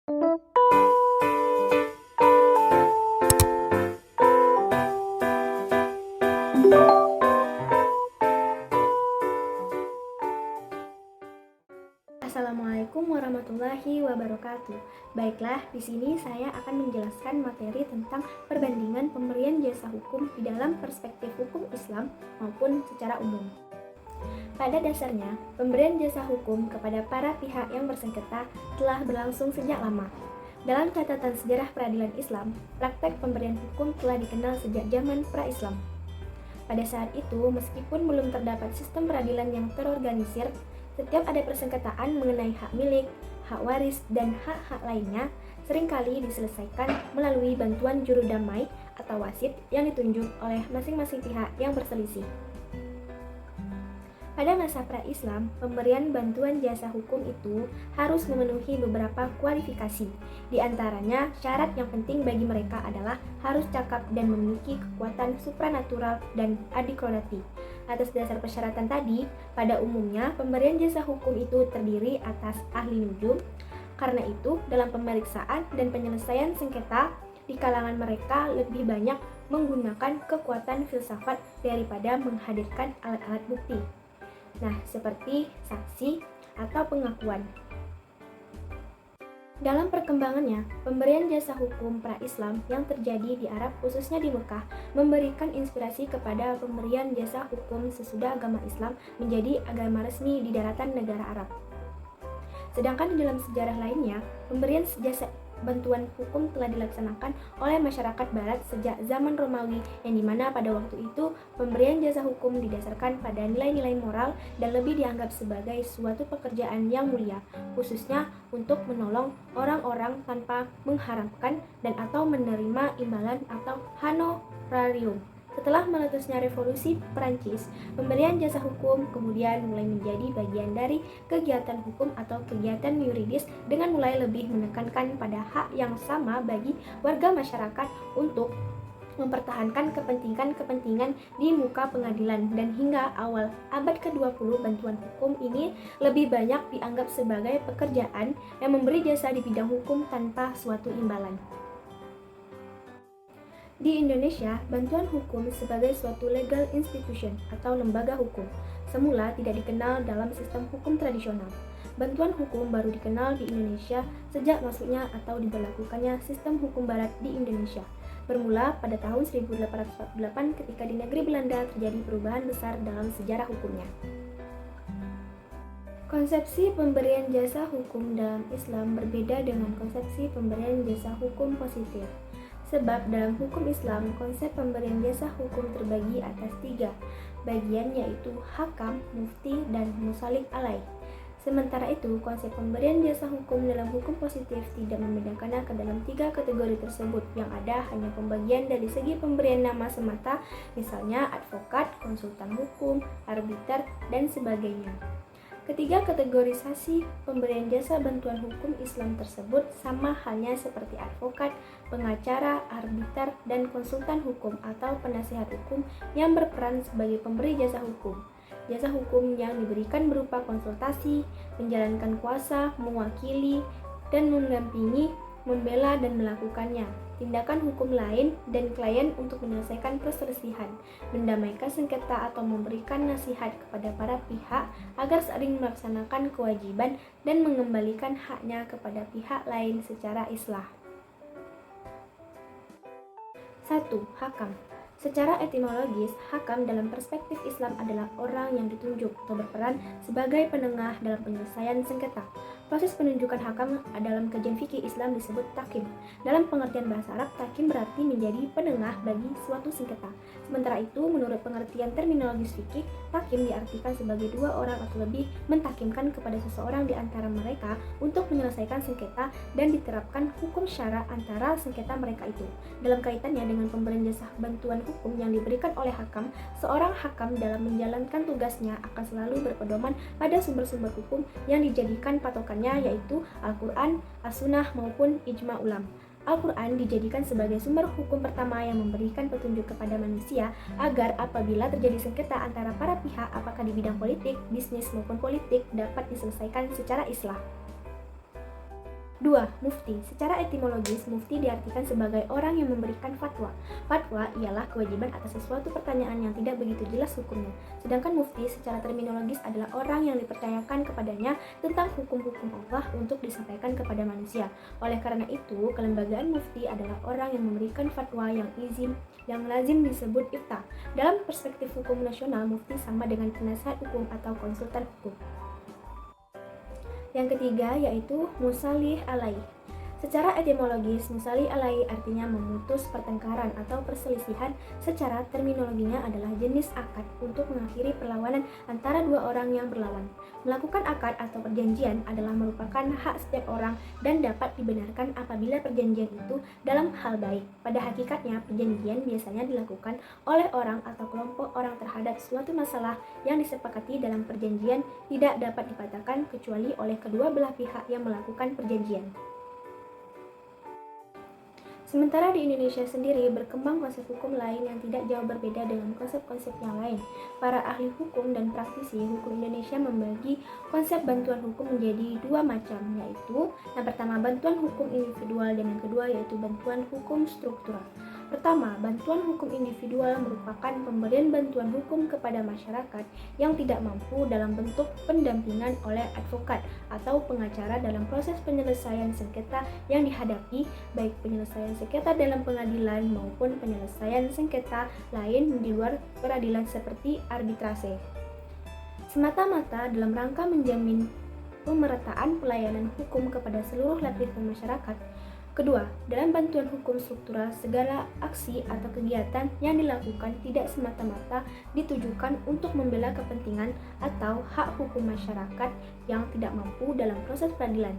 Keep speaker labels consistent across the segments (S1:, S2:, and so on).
S1: Assalamualaikum warahmatullahi wabarakatuh. Baiklah, di sini saya akan menjelaskan materi tentang perbandingan pemberian jasa hukum di dalam perspektif hukum Islam maupun secara umum. Pada dasarnya, pemberian jasa hukum kepada para pihak yang bersengketa telah berlangsung sejak lama. Dalam catatan sejarah peradilan Islam, praktek pemberian hukum telah dikenal sejak zaman pra-Islam. Pada saat itu, meskipun belum terdapat sistem peradilan yang terorganisir, setiap ada persengketaan mengenai hak milik, hak waris, dan hak-hak lainnya seringkali diselesaikan melalui bantuan juru damai atau wasit yang ditunjuk oleh masing-masing pihak yang berselisih. Pada masa pra-Islam, pemberian bantuan jasa hukum itu harus memenuhi beberapa kualifikasi. Di antaranya, syarat yang penting bagi mereka adalah harus cakap dan memiliki kekuatan supranatural dan adikodatif. Atas dasar persyaratan tadi, pada umumnya pemberian jasa hukum itu terdiri atas ahli nujum. Karena itu, dalam pemeriksaan dan penyelesaian sengketa, di kalangan mereka lebih banyak menggunakan kekuatan filsafat daripada menghadirkan alat-alat bukti. Nah, seperti saksi atau pengakuan. Dalam perkembangannya, pemberian jasa hukum pra-Islam yang terjadi di Arab, khususnya di Mekah, memberikan inspirasi kepada pemberian jasa hukum sesudah agama Islam menjadi agama resmi di daratan negara Arab. Sedangkan di dalam sejarah lainnya, pemberian jasa bantuan hukum telah dilaksanakan oleh masyarakat barat sejak zaman Romawi, yang dimana pada waktu itu pemberian jasa hukum didasarkan pada nilai-nilai moral dan lebih dianggap sebagai suatu pekerjaan yang mulia, khususnya untuk menolong orang-orang tanpa mengharapkan dan atau menerima imbalan atau honorarium. Setelah meletusnya revolusi Perancis, pemberian jasa hukum kemudian mulai menjadi bagian dari kegiatan hukum atau kegiatan yuridis dengan mulai lebih menekankan pada hak yang sama bagi warga masyarakat untuk mempertahankan kepentingan-kepentingan di muka pengadilan, dan hingga awal abad ke-20 bantuan hukum ini lebih banyak dianggap sebagai pekerjaan yang memberi jasa di bidang hukum tanpa suatu imbalan. Di Indonesia, bantuan hukum sebagai suatu legal institution atau lembaga hukum semula tidak dikenal dalam sistem hukum tradisional. Bantuan hukum baru dikenal di Indonesia sejak masuknya atau diberlakukannya sistem hukum barat di Indonesia. Bermula pada tahun 1848 ketika di negeri Belanda terjadi perubahan besar dalam sejarah hukumnya. Konsepsi pemberian jasa hukum dalam Islam berbeda dengan konsepsi pemberian jasa hukum positif. Sebab dalam hukum Islam, konsep pemberian jasa hukum terbagi atas 3 bagian, yaitu hakam, mufti, dan musalik alaih. Sementara itu, konsep pemberian jasa hukum dalam hukum positif tidak membedakannya ke dalam 3 kategori tersebut, yang ada hanya pembagian dari segi pemberian nama semata, misalnya advokat, konsultan hukum, arbiter, dan sebagainya. Ketiga kategorisasi pemberian jasa bantuan hukum Islam tersebut sama halnya seperti advokat, pengacara, arbiter, dan konsultan hukum atau penasihat hukum yang berperan sebagai pemberi jasa hukum. Jasa hukum yang diberikan berupa konsultasi, menjalankan kuasa, mewakili, dan mendampingi, membela dan melakukannya, tindakan hukum lain, dan klien untuk menyelesaikan perselisihan, mendamaikan sengketa atau memberikan nasihat kepada para pihak agar saling melaksanakan kewajiban dan mengembalikan haknya kepada pihak lain secara islah. 1. Hakam. Secara etimologis, hakam dalam perspektif Islam adalah orang yang ditunjuk atau berperan sebagai penengah dalam penyelesaian sengketa. Proses penunjukan hakam dalam kajian fikih Islam disebut takim. Dalam pengertian bahasa Arab, takim berarti menjadi penengah bagi suatu sengketa. Sementara itu, menurut pengertian terminologis fikih, takim diartikan sebagai 2 orang atau lebih mentakimkan kepada seseorang di antara mereka untuk menyelesaikan sengketa dan diterapkan hukum syara antara sengketa mereka itu. Dalam kaitannya dengan pemberian jasa bantuan hukum yang diberikan oleh hakam, seorang hakam dalam menjalankan tugasnya akan selalu berpedoman pada sumber-sumber hukum yang dijadikan patokannya, yaitu Al-Quran, As-Sunnah maupun Ijma' Ulam. Al-Quran dijadikan sebagai sumber hukum pertama yang memberikan petunjuk kepada manusia agar apabila terjadi sengketa antara para pihak, apakah di bidang politik, bisnis maupun politik, dapat diselesaikan secara islah. 2. Mufti. Secara etimologis, mufti diartikan sebagai orang yang memberikan fatwa. Fatwa ialah kewajiban atas sesuatu pertanyaan yang tidak begitu jelas hukumnya. Sedangkan mufti secara terminologis adalah orang yang dipercayakan kepadanya tentang hukum-hukum Allah untuk disampaikan kepada manusia. Oleh karena itu, kelembagaan mufti adalah orang yang memberikan fatwa yang lazim disebut ifta. Dalam perspektif hukum nasional, mufti sama dengan penasihat hukum atau konsultan hukum. Yang ketiga yaitu musalih alaih. Secara etimologis, musalih alaih artinya memutus pertengkaran atau perselisihan. Secara terminologinya adalah jenis akad untuk mengakhiri perlawanan antara dua orang yang berlawan. Melakukan akad atau perjanjian adalah merupakan hak setiap orang dan dapat dibenarkan apabila perjanjian itu dalam hal baik. Pada hakikatnya, perjanjian biasanya dilakukan oleh orang atau kelompok orang terhadap suatu masalah yang disepakati dalam perjanjian tidak dapat dibatalkan kecuali oleh kedua belah pihak yang melakukan perjanjian. Sementara di Indonesia sendiri berkembang konsep hukum lain yang tidak jauh berbeda dengan konsep-konsep yang lain. Para ahli hukum dan praktisi hukum Indonesia membagi konsep bantuan hukum menjadi dua macam, yaitu yang pertama bantuan hukum individual dan yang kedua yaitu bantuan hukum struktural. Pertama, bantuan hukum individual merupakan pemberian bantuan hukum kepada masyarakat yang tidak mampu dalam bentuk pendampingan oleh advokat atau pengacara dalam proses penyelesaian sengketa yang dihadapi, baik penyelesaian sengketa dalam pengadilan maupun penyelesaian sengketa lain di luar peradilan seperti arbitrase. Semata-mata dalam rangka menjamin pemerataan pelayanan hukum kepada seluruh lapisan masyarakat. Kedua, dalam bantuan hukum struktural, segala aksi atau kegiatan yang dilakukan tidak semata-mata ditujukan untuk membela kepentingan atau hak hukum masyarakat yang tidak mampu dalam proses peradilan.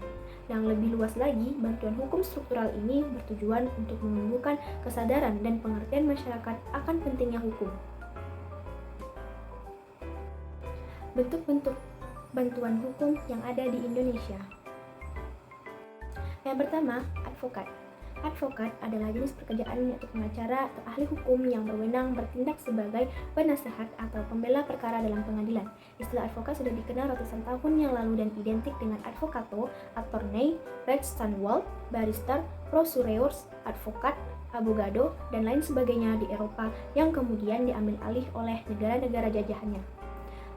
S1: Yang lebih luas lagi, bantuan hukum struktural ini bertujuan untuk menumbuhkan kesadaran dan pengertian masyarakat akan pentingnya hukum. Bentuk-bentuk bantuan hukum yang ada di Indonesia. Yang pertama, advokat. Advokat adalah jenis pekerjaan yaitu pengacara atau ahli hukum yang berwenang bertindak sebagai penasehat atau pembela perkara dalam pengadilan. Istilah advokat sudah dikenal ratusan tahun yang lalu dan identik dengan advocato, attorney, rechtsanwalt, barrister, procureurs, advokat, abogado, dan lain sebagainya di Eropa yang kemudian diambil alih oleh negara-negara jajahannya.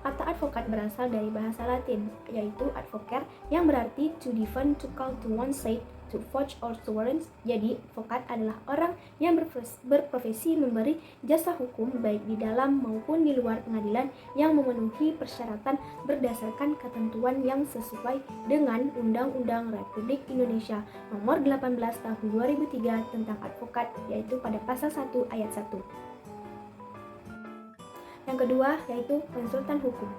S1: Kata advokat berasal dari bahasa Latin, yaitu advocare, yang berarti to defend, to call to one's side, to forge or to warrant. Jadi, advokat adalah orang yang berprofesi memberi jasa hukum baik di dalam maupun di luar pengadilan yang memenuhi persyaratan berdasarkan ketentuan yang sesuai dengan Undang-Undang Republik Indonesia Nomor 18 Tahun 2003 tentang advokat, yaitu pada pasal 1 ayat 1. Yang kedua yaitu konsultan hukum.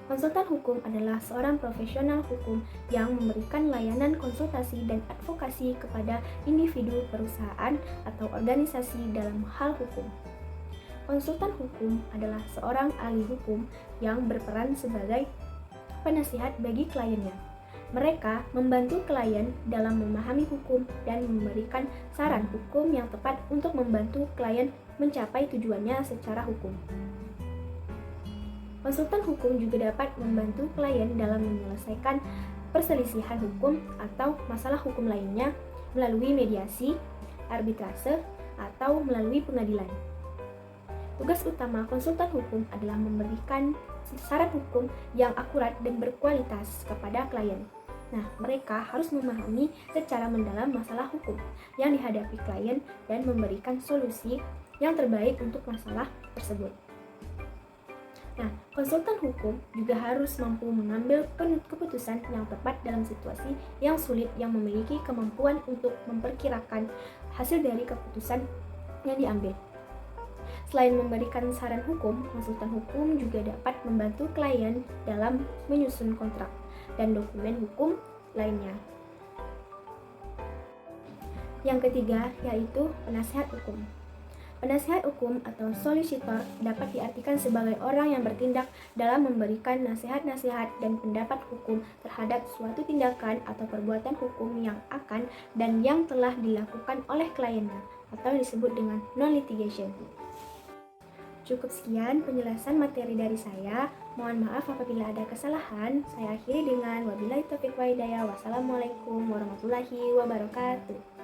S1: Konsultan hukum adalah seorang profesional hukum yang memberikan layanan konsultasi dan advokasi kepada individu, perusahaan, atau organisasi dalam hal hukum. Konsultan hukum adalah seorang ahli hukum yang berperan sebagai penasihat bagi kliennya. Mereka membantu klien dalam memahami hukum dan memberikan saran hukum yang tepat untuk membantu klien mencapai tujuannya secara hukum. Konsultan hukum juga dapat membantu klien dalam menyelesaikan perselisihan hukum atau masalah hukum lainnya melalui mediasi, arbitrase, atau melalui pengadilan. Tugas utama konsultan hukum adalah memberikan saran hukum yang akurat dan berkualitas kepada klien. Nah, mereka harus memahami secara mendalam masalah hukum yang dihadapi klien dan memberikan solusi yang terbaik untuk masalah tersebut. Nah, konsultan hukum juga harus mampu mengambil keputusan yang tepat dalam situasi yang sulit yang memiliki kemampuan untuk memperkirakan hasil dari keputusan yang diambil. Selain memberikan saran hukum, konsultan hukum juga dapat membantu klien dalam menyusun kontrak dan dokumen hukum lainnya. Yang ketiga yaitu penasihat hukum. Penasihat hukum atau solicitor dapat diartikan sebagai orang yang bertindak dalam memberikan nasihat-nasihat dan pendapat hukum terhadap suatu tindakan atau perbuatan hukum yang akan dan yang telah dilakukan oleh kliennya atau disebut dengan non-litigation. Cukup sekian penjelasan materi dari saya. Mohon maaf apabila ada kesalahan. Saya akhiri dengan wabillahi taufiq wa hidayah. Wassalamualaikum warahmatullahi wabarakatuh.